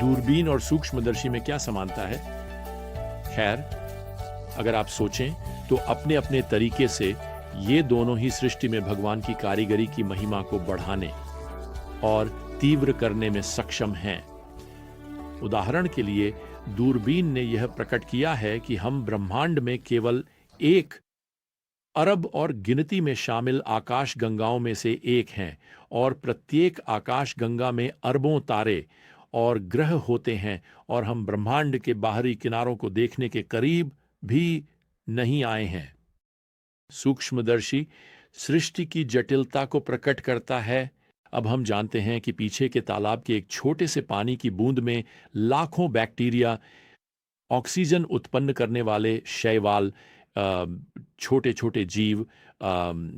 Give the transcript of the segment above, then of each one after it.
दूरबीन और सूक्ष्मदर्शी में क्या समानता है? खैर, अगर आप सोचें तो अपने अपने तरीके से ये दोनों ही सृष्टि में भगवान की कारीगरी की महिमा को बढ़ाने और तीव्र करने में सक्षम हैं। उदाहरण के लिए, दूरबीन ने यह प्रकट किया है कि हम ब्रह्मांड में केवल 1 अरब और गिनती में शामिल आकाश गंगाओं में से एक हैं, और प्रत्येक आकाश गंगा में अरबों तारे और ग्रह होते हैं, और हम ब्रह्मांड के बाहरी किनारों को देखने के करीब भी नहीं आए हैं। सूक्ष्मदर्शी सृष्टि की जटिलता को प्रकट करता है। अब हम जानते हैं कि पीछे के तालाब के एक छोटे से पानी की बूंद में लाखों बैक्टीरिया, ऑक्सीजन उत्पन्न करने वाले शैवाल, छोटे छोटे जीव,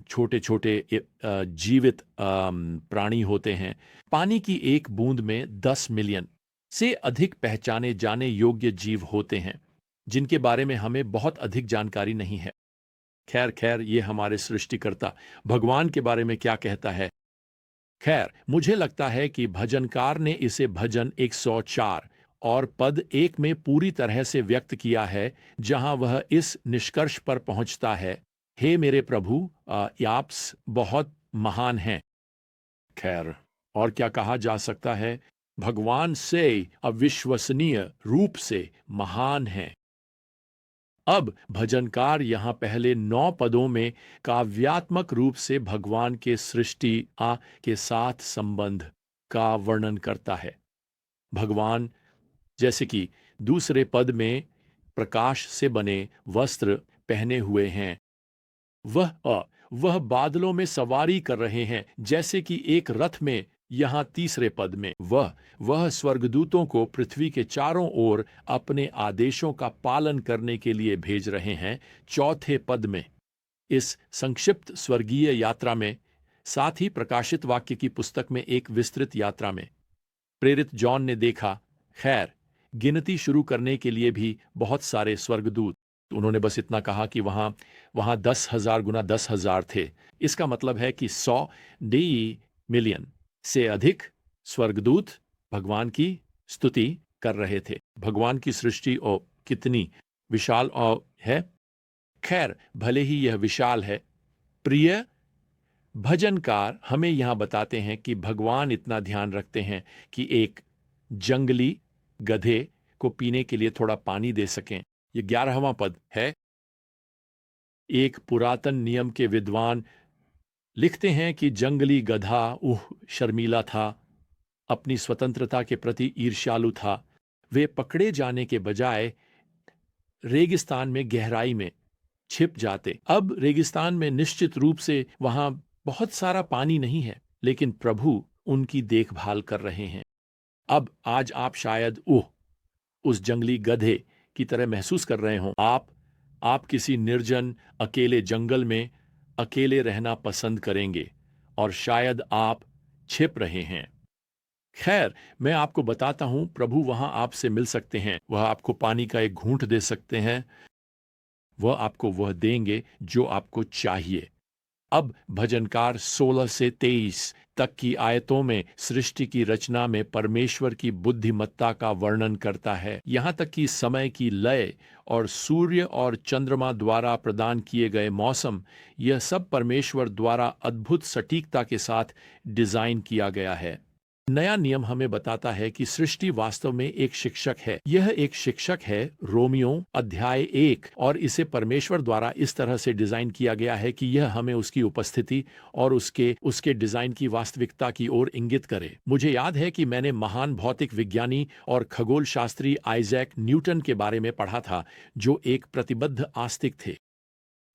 छोटे छोटे जीवित प्राणी होते हैं। पानी की एक बूंद में 10 मिलियन से अधिक पहचाने जाने योग्य जीव होते हैं, जिनके बारे में हमें बहुत अधिक जानकारी नहीं है। खैर खैर, ये हमारे सृष्टिकर्ता भगवान के बारे में क्या कहता है? खैर, मुझे लगता है कि भजनकार ने इसे भजन 104 और पद 1 में पूरी तरह से व्यक्त किया है, जहां वह इस निष्कर्ष पर पहुंचता है, हे मेरे प्रभु, याप्स बहुत महान हैं। खैर, और क्या कहा जा सकता है? भगवान से अविश्वसनीय रूप से महान हैं। अब भजनकार यहां पहले 9 पदों में काव्यात्मक रूप से भगवान के सृष्टि के साथ संबंध का वर्णन करता है। भगवान, जैसे कि दूसरे पद में, प्रकाश से बने वस्त्र पहने हुए हैं। वह बादलों में सवारी कर रहे हैं, जैसे कि एक रथ में। यहां तीसरे पद में वह स्वर्गदूतों को पृथ्वी के चारों ओर अपने आदेशों का पालन करने के लिए भेज रहे हैं। चौथे पद में, इस संक्षिप्त स्वर्गीय यात्रा में, साथ ही प्रकाशित वाक्य की पुस्तक में एक विस्तृत यात्रा में, प्रेरित जॉन ने देखा, खैर, गिनती शुरू करने के लिए भी बहुत सारे स्वर्गदूत। उन्होंने बस इतना कहा कि वहां 10,000 गुना 10,000 थे। इसका मतलब है कि 100 मिलियन से अधिक स्वर्गदूत भगवान की स्तुति कर रहे थे। भगवान की सृष्टि और कितनी विशाल और है। खैर, भले ही यह विशाल है, प्रिय भजनकार हमें यहां बताते हैं कि भगवान इतना ध्यान रखते हैं कि एक जंगली गधे को पीने के लिए थोड़ा पानी दे सकें। ये 11वां पद है। एक पुरातन नियम के विद्वान लिखते हैं कि जंगली गधा शर्मीला था, अपनी स्वतंत्रता के प्रति ईर्ष्यालु था। वे पकड़े जाने के बजाय रेगिस्तान में गहराई में छिप जाते। अब रेगिस्तान में निश्चित रूप से वहां बहुत सारा पानी नहीं है, लेकिन प्रभु उनकी देखभाल कर रहे हैं। अब आज आप शायद उस जंगली गधे की तरह महसूस कर रहे हो। आप किसी निर्जन अकेले जंगल में अकेले रहना पसंद करेंगे, और शायद आप छिप रहे हैं। खैर, मैं आपको बताता हूं, प्रभु वहां आपसे मिल सकते हैं। वह आपको पानी का एक घूंट दे सकते हैं। वह आपको वह देंगे जो आपको चाहिए। अब भजनकार 16 से 23 तक की आयतों में सृष्टि की रचना में परमेश्वर की बुद्धिमत्ता का वर्णन करता है। यहां तक कि समय की लय और सूर्य और चंद्रमा द्वारा प्रदान किए गए मौसम, यह सब परमेश्वर द्वारा अद्भुत सटीकता के साथ डिजाइन किया गया है। नया नियम हमें बताता है कि सृष्टि वास्तव में एक शिक्षक है। यह एक शिक्षक है, रोमियो अध्याय 1, और इसे परमेश्वर द्वारा इस तरह से डिजाइन किया गया है कि यह हमें उसकी उपस्थिति और उसके डिजाइन की वास्तविकता की ओर इंगित करे। मुझे याद है कि मैंने महान भौतिक विज्ञानी और खगोल शास्त्री आइजैक न्यूटन के बारे में पढ़ा था, जो एक प्रतिबद्ध आस्तिक थे।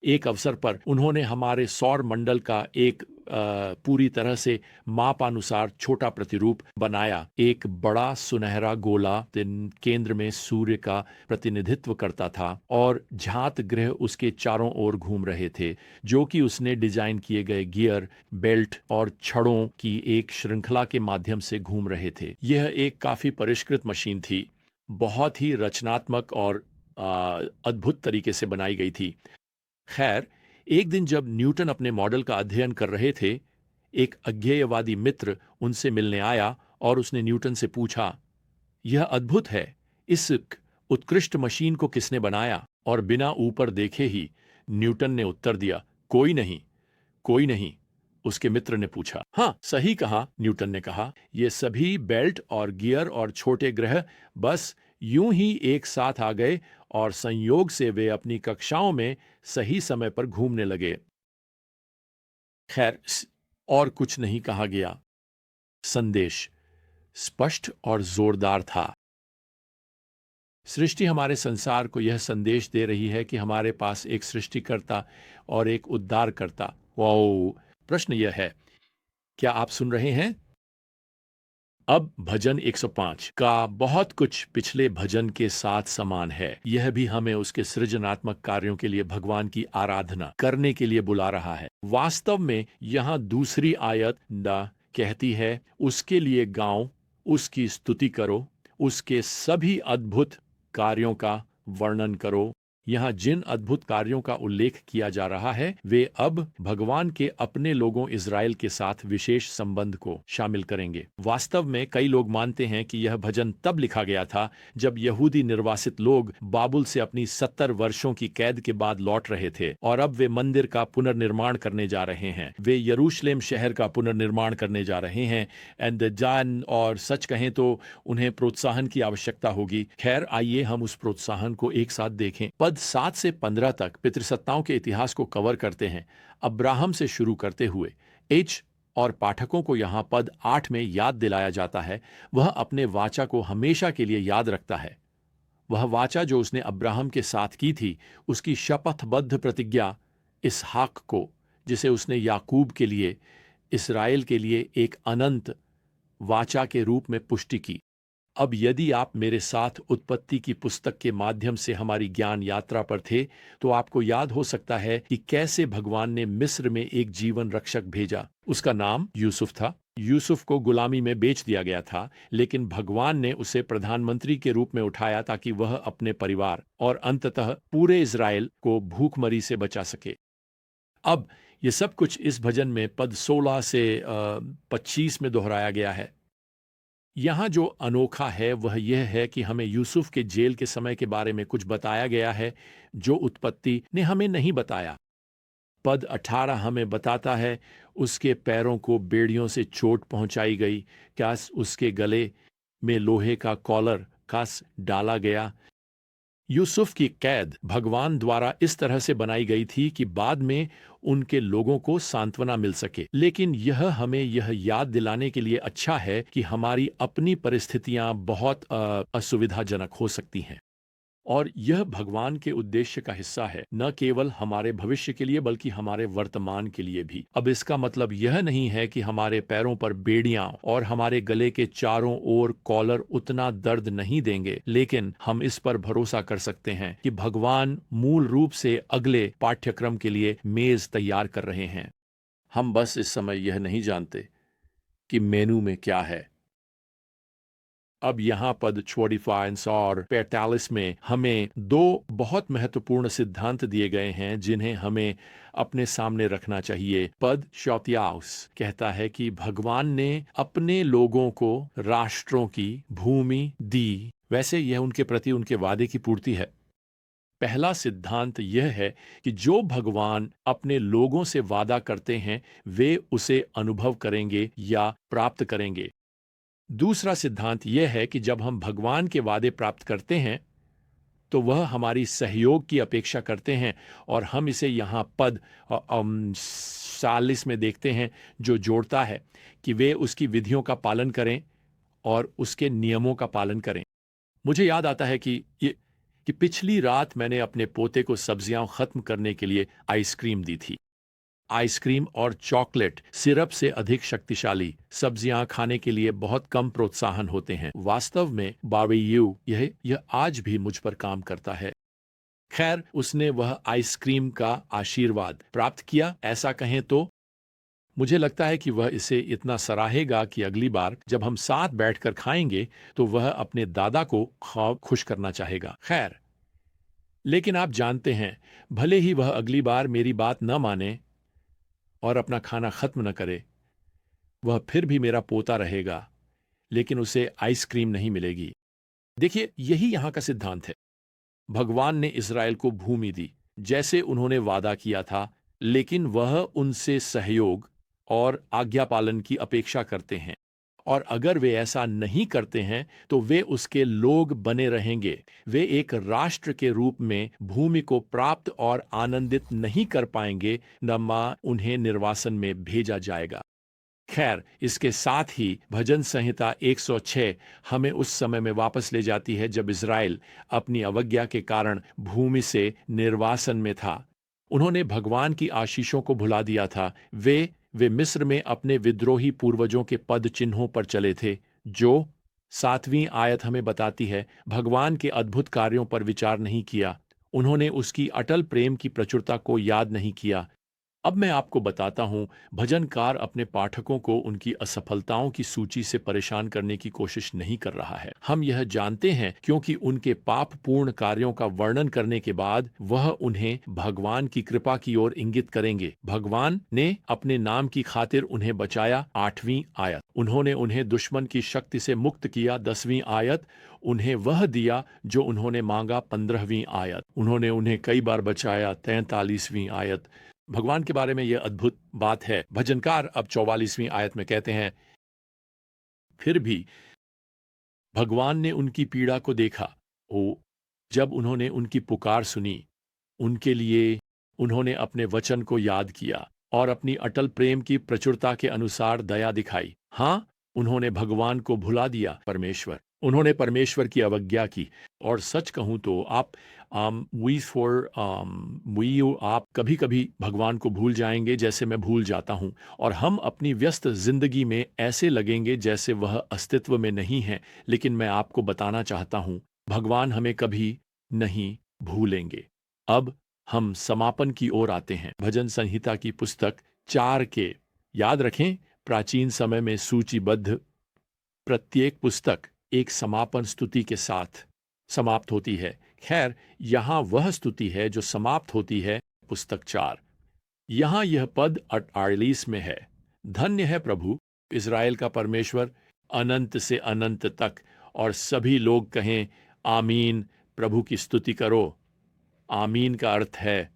एक अवसर पर उन्होंने हमारे सौर मंडल का एक पूरी तरह से मापानुसार छोटा प्रतिरूप बनाया। एक बड़ा सुनहरा गोला केंद्र में सूर्य का प्रतिनिधित्व करता था, और झात ग्रह उसके चारों ओर घूम रहे थे, जो कि उसने डिजाइन किए गए गियर, बेल्ट और छड़ों की एक श्रृंखला के माध्यम से घूम रहे थे। यह एक काफी परिष्कृत मशीन थी, बहुत ही रचनात्मक और अद्भुत तरीके से बनाई गई थी। खैर, एक दिन जब न्यूटन अपने मॉडल का अध्ययन कर रहे थे, एक अज्ञेयवादी मित्र उनसे मिलने आया और उसने न्यूटन से पूछा, यह अद्भुत है। इस उत्कृष्ट मशीन को किसने बनाया? और बिना ऊपर देखे ही न्यूटन ने उत्तर दिया, कोई नहीं, कोई नहीं। उसके मित्र ने पूछा। हाँ, सही कहा, न्यूटन ने कहा। ये सभी बेल्ट और गियर और छोटे ग्रह बस यूं ही एक साथ आ गए और संयोग से वे अपनी कक्षाओं में सही समय पर घूमने लगे। खैर, और कुछ नहीं कहा गया। संदेश स्पष्ट और जोरदार था। सृष्टि हमारे संसार को यह संदेश दे रही है कि हमारे पास एक सृष्टिकर्ता और एक उद्धारकर्ता। वाओ! प्रश्न यह है, क्या आप सुन रहे हैं? अब भजन 105 का बहुत कुछ पिछले भजन के साथ समान है। यह भी हमें उसके सृजनात्मक कार्यों के लिए भगवान की आराधना करने के लिए बुला रहा है। वास्तव में यहाँ दूसरी आयत द कहती है, उसके लिए गाओ, उसकी स्तुति करो, उसके सभी अद्भुत कार्यों का वर्णन करो। यहाँ जिन अद्भुत कार्यों का उल्लेख किया जा रहा है वे अब भगवान के अपने लोगों इज़राइल के साथ विशेष संबंध को शामिल करेंगे। वास्तव में कई लोग मानते हैं कि यह भजन तब लिखा गया था जब यहूदी निर्वासित लोग बाबुल से अपनी 70 वर्षों की कैद के बाद लौट रहे थे और अब वे मंदिर का पुनर्निर्माण करने जा रहे हैं। वे यरूशलेम शहर का पुनर्निर्माण करने जा रहे हैं। एंड जान और सच कहें तो उन्हें प्रोत्साहन की आवश्यकता होगी। खैर, आइए हम उस प्रोत्साहन को एक साथ देखें। पद 7 से 15 तक पितृसत्ताओं के इतिहास को कवर करते हैं, अब्राहम से शुरू करते हुए। एच और पाठकों को यहां पद 8 में याद दिलाया जाता है, वह अपने वाचा को हमेशा के लिए याद रखता है। वह वाचा जो उसने अब्राहम के साथ की थी, उसकी शपथबद्ध प्रतिज्ञा इसहाक को, जिसे उसने याकूब के लिए, इसराइल के लिए एक अनंत वाचा के रूप में पुष्टि की। अब यदि आप मेरे साथ उत्पत्ति की पुस्तक के माध्यम से हमारी ज्ञान यात्रा पर थे, तो आपको याद हो सकता है कि कैसे भगवान ने मिस्र में एक जीवन रक्षक भेजा। उसका नाम यूसुफ था। यूसुफ को गुलामी में बेच दिया गया था, लेकिन भगवान ने उसे प्रधानमंत्री के रूप में उठाया ताकि वह अपने परिवार और अंततः पूरे इज़राइल को भूखमरी से बचा सके। अब ये सब कुछ इस भजन में पद 16 से 25 में दोहराया गया है। यहाँ जो अनोखा है वह यह है कि हमें यूसुफ के जेल के समय के बारे में कुछ बताया गया है जो उत्पत्ति ने हमें नहीं बताया। पद 18 हमें बताता है, उसके पैरों को बेड़ियों से चोट पहुंचाई गई, क्या उसके गले में लोहे का कॉलर कस डाला गया। यूसुफ की कैद भगवान द्वारा इस तरह से बनाई गई थी कि बाद में उनके लोगों को सांत्वना मिल सके, लेकिन यह हमें यह याद दिलाने के लिए अच्छा है कि हमारी अपनी परिस्थितियां बहुत असुविधाजनक हो सकती हैं और यह भगवान के उद्देश्य का हिस्सा है, न केवल हमारे भविष्य के लिए बल्कि हमारे वर्तमान के लिए भी। अब इसका मतलब यह नहीं है कि हमारे पैरों पर बेड़ियां और हमारे गले के चारों ओर कॉलर उतना दर्द नहीं देंगे, लेकिन हम इस पर भरोसा कर सकते हैं कि भगवान मूल रूप से अगले पाठ्यक्रम के लिए मेज तैयार कर रहे हैं। हम बस इस समय यह नहीं जानते कि मेनू में क्या है। अब यहाँ पद 45 और 45 में हमें दो बहुत महत्वपूर्ण सिद्धांत दिए गए हैं जिन्हें हमें अपने सामने रखना चाहिए। पद 34 कहता है कि भगवान ने अपने लोगों को राष्ट्रों की भूमि दी, वैसे यह उनके प्रति उनके वादे की पूर्ति है। पहला सिद्धांत यह है कि जो भगवान अपने लोगों से वादा करते हैं वे उसे अनुभव करेंगे या प्राप्त करेंगे। दूसरा सिद्धांत यह है कि जब हम भगवान के वादे प्राप्त करते हैं तो वह हमारी सहयोग की अपेक्षा करते हैं, और हम इसे यहाँ पद 40 में देखते हैं जो जोड़ता है कि वे उसकी विधियों का पालन करें और उसके नियमों का पालन करें। मुझे याद आता है कि पिछली रात मैंने अपने पोते को सब्जियां खत्म करने के लिए आइसक्रीम दी थी। आइसक्रीम और चॉकलेट सिरप से अधिक शक्तिशाली सब्जियां खाने के लिए बहुत कम प्रोत्साहन होते हैं। वास्तव में बारबेक्यू यह आज भी मुझ पर काम करता है। खैर, उसने वह आइसक्रीम का आशीर्वाद प्राप्त किया, ऐसा कहें तो। मुझे लगता है कि वह इसे इतना सराहेगा कि अगली बार जब हम साथ बैठकर खाएंगे तो वह अपने दादा को खुश करना चाहेगा। खैर, लेकिन आप जानते हैं, भले ही वह अगली बार मेरी बात न माने और अपना खाना खत्म न करे, वह फिर भी मेरा पोता रहेगा, लेकिन उसे आइसक्रीम नहीं मिलेगी। देखिए, यही यहाँ का सिद्धांत है। भगवान ने इज़राइल को भूमि दी, जैसे उन्होंने वादा किया था, लेकिन वह उनसे सहयोग और आज्ञा पालन की अपेक्षा करते हैं। और अगर वे ऐसा नहीं करते हैं, तो वे उसके लोग बने रहेंगे। वे एक राष्ट्र के रूप में भूमि को प्राप्त और आनंदित नहीं कर पाएंगे, न मां उन्हें निर्वासन में भेजा जाएगा। खैर, इसके साथ ही भजन संहिता 106 हमें उस समय में वापस ले जाती है जब इज़राइल अपनी अवज्ञा के कारण भूमि से निर्वासन में था। उन्होंने भगवान की आशीषों को भुला दिया था। वे मिस्र में अपने विद्रोही पूर्वजों के पद चिन्हों पर चले थे, जो 7वीं आयत हमें बताती है, भगवान के अद्भुत कार्यों पर विचार नहीं किया। उन्होंने उसकी अटल प्रेम की प्रचुरता को याद नहीं किया। अब मैं आपको बताता हूं, भजनकार अपने पाठकों को उनकी असफलताओं की सूची से परेशान करने की कोशिश नहीं कर रहा है। हम यह जानते हैं क्योंकि उनके पापपूर्ण कार्यों का वर्णन करने के बाद वह उन्हें भगवान की कृपा की ओर इंगित करेंगे। भगवान ने अपने नाम की खातिर उन्हें बचाया, 8वीं आयत। उन्होंने उन्हें दुश्मन की शक्ति से मुक्त किया, 10वीं आयत। उन्हें वह दिया जो उन्होंने मांगा, 15वीं आयत। उन्होंने उन्हें कई बार बचाया, 43वीं आयत। भगवान के बारे में यह अद्भुत बात है। भजनकार अब 44वीं आयत में कहते हैं, फिर भी भगवान ने उनकी पीड़ा को देखा। ओ, जब उन्होंने उनकी पुकार सुनी, उनके लिए उन्होंने अपने वचन को याद किया और अपनी अटल प्रेम की प्रचुरता के अनुसार दया दिखाई। हाँ, उन्होंने भगवान को भुला दिया। उन्होंने परमेश्वर की अवज्ञा की। और सच कहूं तो आप आप कभी कभी भगवान को भूल जाएंगे, जैसे मैं भूल जाता हूं, और हम अपनी व्यस्त जिंदगी में ऐसे लगेंगे जैसे वह अस्तित्व में नहीं है। लेकिन मैं आपको बताना चाहता हूं, भगवान हमें कभी नहीं भूलेंगे। अब हम समापन की ओर आते हैं। भजन संहिता की पुस्तक 4 के, याद रखें, प्राचीन समय में सूचीबद्ध प्रत्येक पुस्तक एक समापन स्तुति के साथ समाप्त होती है। खैर, यहां वह स्तुति है जो समाप्त होती है पुस्तक 4। यहां यह पद 48 में है, धन्य है प्रभु इज़राइल का परमेश्वर अनंत से अनंत तक। और सभी लोग कहें आमीन। प्रभु की स्तुति करो। आमीन का अर्थ है,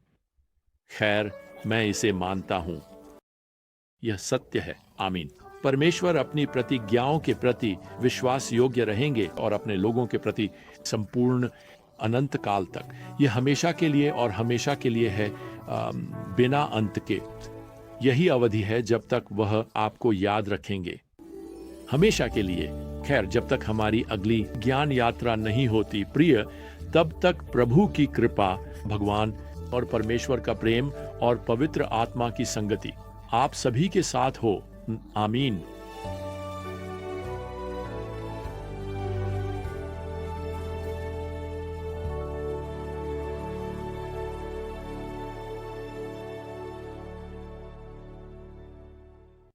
खैर, मैं इसे मानता हूं, यह सत्य है। आमीन। परमेश्वर अपनी प्रतिज्ञाओं के प्रति विश्वास योग्य रहेंगे और अपने लोगों के प्रति संपूर्ण अनंत काल तक। यह हमेशा के लिए और हमेशा के लिए है, बिना अंत के। यही अवधि है जब तक वह आपको याद रखेंगे, हमेशा के लिए। खैर, जब तक हमारी अगली ज्ञान यात्रा नहीं होती प्रिय, तब तक प्रभु की कृपा, भगवान और परमेश्वर का प्रेम और पवित्र आत्मा की संगति आप सभी के साथ हो। आमीन।